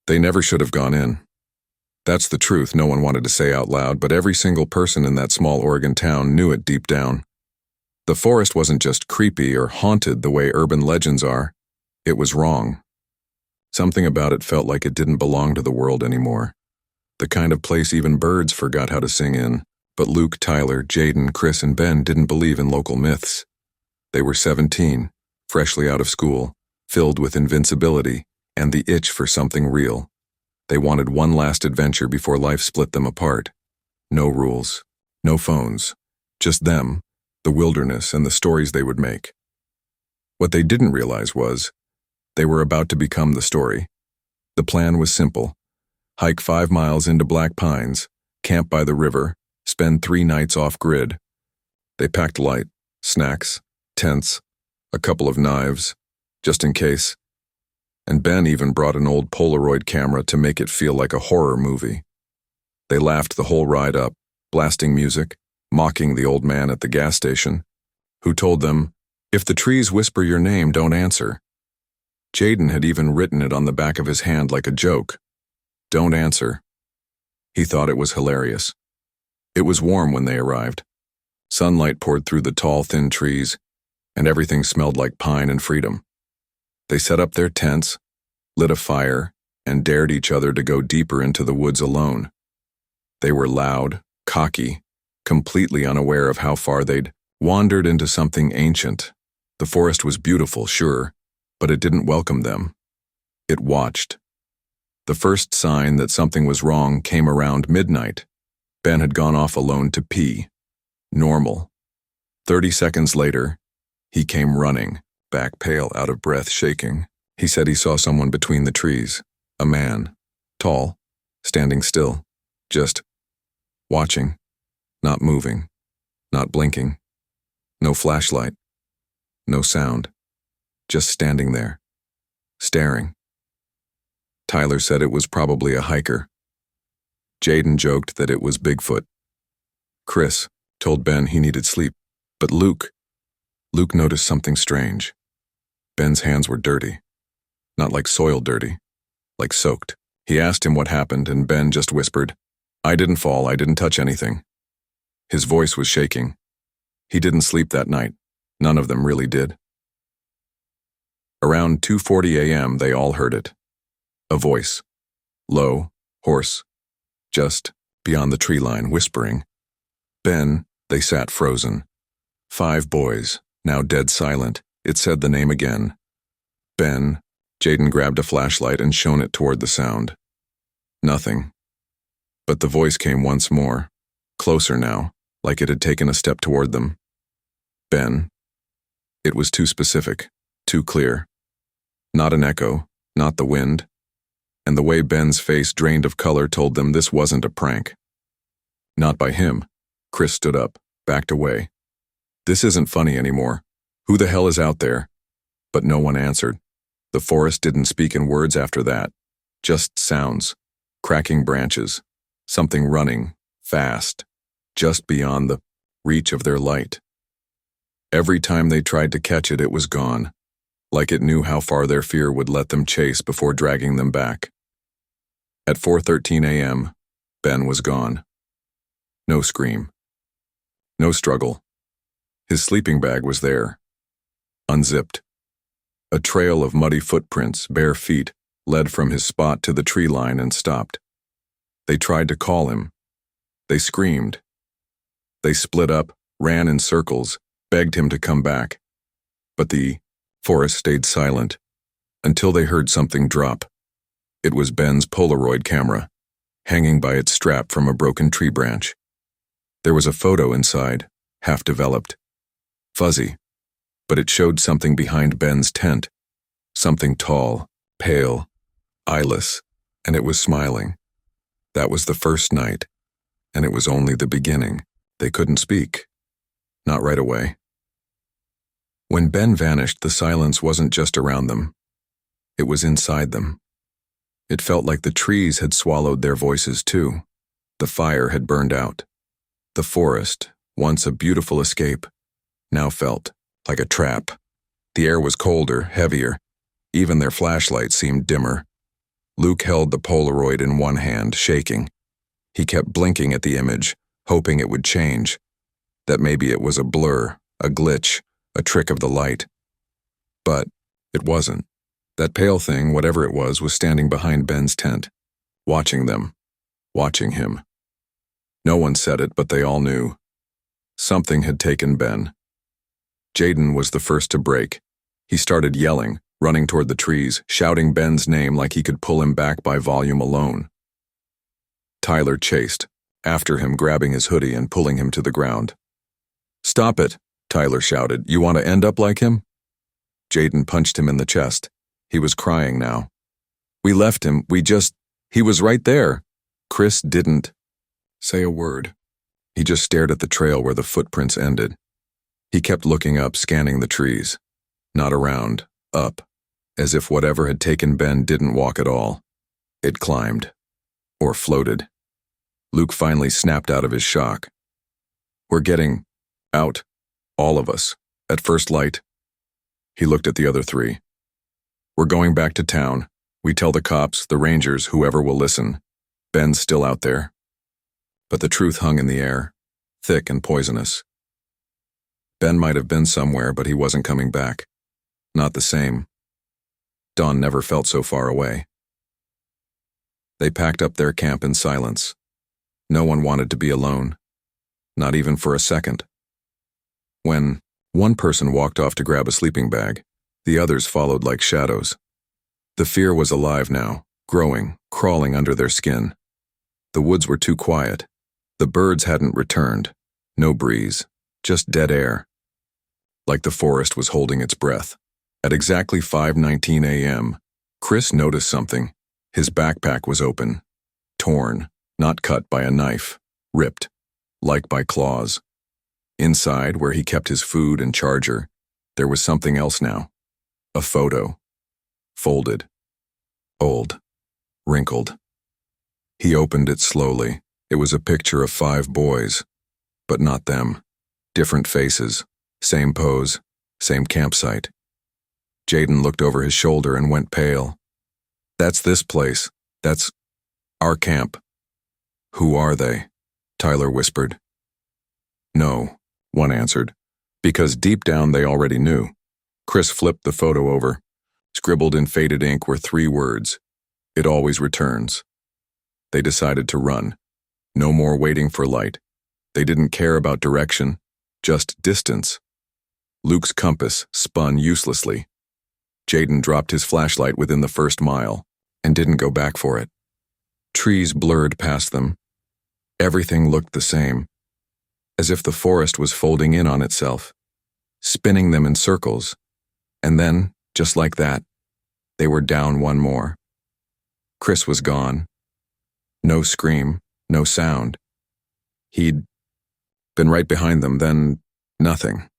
They never should have gone in. That's the truth no one wanted to say out loud, but every single person in that small Oregon town knew it deep down. The forest wasn't just creepy or haunted the way urban legends are. It was wrong. Something about it felt like it didn't belong to the world anymore. The kind of place even birds forgot how to sing in. But Luke, Tyler, Jaden, Chris, and Ben didn't believe in local myths. They were 17, freshly out of school, filled with invincibility and the itch for something real. They wanted one last adventure before life split them apart. No rules, no phones, just them, the wilderness, and the stories they would make. What they didn't realize was, they were about to become the story. The plan was simple. Hike 5 miles into Black Pines, camp by the river, spend 3 nights off-grid. They packed light, snacks, tents, a couple of knives, just in case. And Ben even brought an old Polaroid camera to make it feel like a horror movie. They laughed the whole ride up, blasting music, mocking the old man at the gas station, who told them, "If the trees whisper your name, don't answer." Jaden had even written it on the back of his hand like a joke. Don't answer. He thought it was hilarious. It was warm when they arrived. Sunlight poured through the tall, thin trees, and everything smelled like pine and freedom. They set up their tents, lit a fire, and dared each other to go deeper into the woods alone. They were loud, cocky, completely unaware of how far they'd wandered into something ancient. The forest was beautiful, sure, but it didn't welcome them. It watched. The first sign that something was wrong came around midnight. Ben had gone off alone to pee. Normal. 30 seconds later, he came running, back pale, out of breath, shaking. He said he saw someone between the trees. A man. Tall. Standing still. Just watching. Not moving. Not blinking. No flashlight. No sound. Just standing there. Staring. Tyler said it was probably a hiker. Jaden joked that it was Bigfoot. Chris told Ben he needed sleep, but Luke noticed something strange. Ben's hands were dirty. Not like soil dirty, like soaked. He asked him what happened, and Ben just whispered, "I didn't fall, I didn't touch anything." His voice was shaking. He didn't sleep that night. None of them really did. Around 2:40 a.m., they all heard it. A voice. Low, hoarse, just beyond the tree line, whispering. Ben, they sat frozen. 5 boys, now dead silent. It said the name again. Ben. Jaden grabbed a flashlight and shone it toward the sound. Nothing. But the voice came once more, closer now, like it had taken a step toward them. Ben. It was too specific, too clear. Not an echo, not the wind. And the way Ben's face drained of color told them this wasn't a prank. Not by him. Chris stood up, backed away. This isn't funny anymore. Who the hell is out there? But no one answered. The forest didn't speak in words after that. Just sounds. Cracking branches. Something running, fast, just beyond the reach of their light. Every time they tried to catch it, it was gone. Like it knew how far their fear would let them chase before dragging them back. At 4:13 a.m., Ben was gone. No scream. No struggle. His sleeping bag was there. Unzipped. A trail of muddy footprints, bare feet, led from his spot to the tree line and stopped. They tried to call him. They screamed. They split up, ran in circles, begged him to come back. But the forest stayed silent until they heard something drop. It was Ben's Polaroid camera, hanging by its strap from a broken tree branch. There was a photo inside, half-developed. Fuzzy, but it showed something behind Ben's tent. Something tall, pale, eyeless, and it was smiling. That was the first night, and it was only the beginning. They couldn't speak. Not right away. When Ben vanished, the silence wasn't just around them. It was inside them. It felt like the trees had swallowed their voices too. The fire had burned out. The forest, once a beautiful escape, now felt like a trap. The air was colder, heavier. Even their flashlights seemed dimmer. Luke held the Polaroid in one hand, shaking. He kept blinking at the image, hoping it would change. That maybe it was a blur, a glitch, a trick of the light. But it wasn't. That pale thing, whatever it was standing behind Ben's tent, watching them, watching him. No one said it, but they all knew. Something had taken Ben. Jaden was the first to break. He started yelling, running toward the trees, shouting Ben's name like he could pull him back by volume alone. Tyler chased, after him, grabbing his hoodie and pulling him to the ground. "Stop it," Tyler shouted. "You want to end up like him?" Jaden punched him in the chest. He was crying now. "We left him, he was right there." Chris didn't say a word. He just stared at the trail where the footprints ended. He kept looking up, scanning the trees. Not around, up, as if whatever had taken Ben didn't walk at all. It climbed. Or floated. Luke finally snapped out of his shock. "We're getting out, all of us, at first light." He looked at the other three. "We're going back to town. We tell the cops, the rangers, whoever will listen. Ben's still out there." But the truth hung in the air, thick and poisonous. Ben might have been somewhere, but he wasn't coming back. Not the same. Dawn never felt so far away. They packed up their camp in silence. No one wanted to be alone. Not even for a second. When one person walked off to grab a sleeping bag, the others followed like shadows. The fear was alive now, growing, crawling under their skin. The woods were too quiet. The birds hadn't returned. No breeze, just dead air. Like the forest was holding its breath. At exactly 5:19 a.m., Chris noticed something. His backpack was open. Torn, not cut by a knife. Ripped, like by claws. Inside, where he kept his food and charger, there was something else now. A photo. Folded. Old. Wrinkled. He opened it slowly. It was a picture of 5 boys. But not them. Different faces. Same pose. Same campsite. Jaden looked over his shoulder and went pale. "That's this place. That's our camp." "Who are they?" Tyler whispered. "No," one answered, because deep down they already knew. Chris flipped the photo over. Scribbled in faded ink were 3 words. "It always returns." They decided to run. No more waiting for light. They didn't care about direction, just distance. Luke's compass spun uselessly. Jaden dropped his flashlight within the first mile and didn't go back for it. Trees blurred past them. Everything looked the same, as if the forest was folding in on itself, spinning them in circles. And then, just like that, they were down one more. Chris was gone. No scream, no sound. He'd been right behind them, then nothing.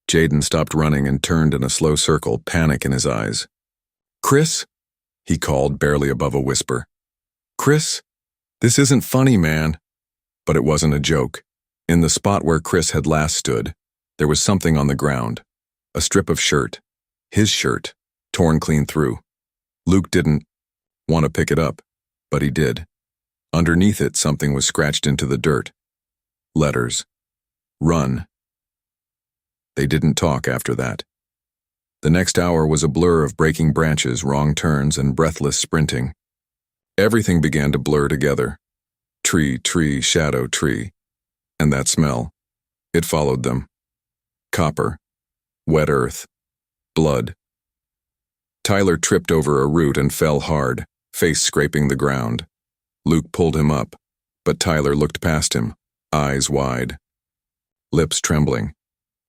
Jaden stopped running and turned in a slow circle, panic in his eyes. "Chris?" he called, barely above a whisper. "Chris? This isn't funny, man." But it wasn't a joke. In the spot where Chris had last stood, there was something on the ground. A strip of shirt. His shirt, torn clean through. Luke didn't want to pick it up, but he did. Underneath it, something was scratched into the dirt. Letters. Run. They didn't talk after that. The next hour was a blur of breaking branches, wrong turns, and breathless sprinting. Everything began to blur together. Tree, shadow, tree. And that smell. It followed them. Copper. Wet earth. Blood. Tyler tripped over a root and fell hard, face scraping the ground. Luke pulled him up, but Tyler looked past him, eyes wide. Lips trembling.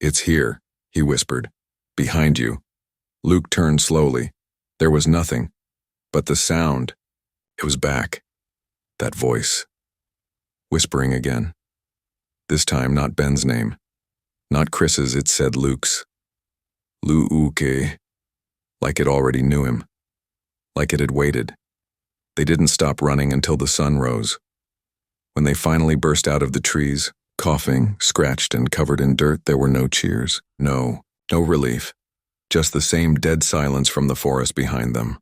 "It's here," he whispered. "Behind you." Luke turned slowly. There was nothing. But the sound. It was back. That voice. Whispering again. This time not Ben's name. Not Chris's, it said Luke's. Luke. Like it already knew him. Like it had waited. They didn't stop running until the sun rose. When they finally burst out of the trees, coughing, scratched and covered in dirt, there were no cheers. No relief. Just the same dead silence from the forest behind them.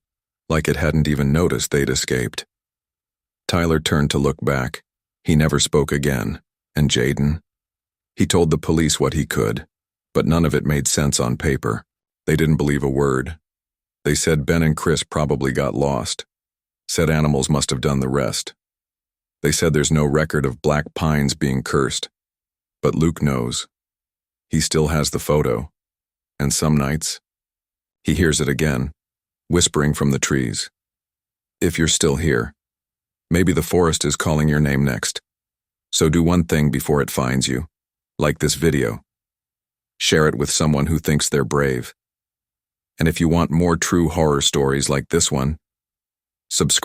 like it hadn't even noticed they'd escaped. Tyler turned to look back. He never spoke again. And Jaden? He told the police what he could, but none of it made sense on paper. They didn't believe a word. They said Ben and Chris probably got lost. Said animals must have done the rest. They said there's no record of black pines being cursed. But Luke knows. He still has the photo. And some nights, he hears it again, whispering from the trees. If you're still here, maybe the forest is calling your name next. So do one thing before it finds you. Like this video. Share it with someone who thinks they're brave. And if you want more true horror stories like this one, subscribe.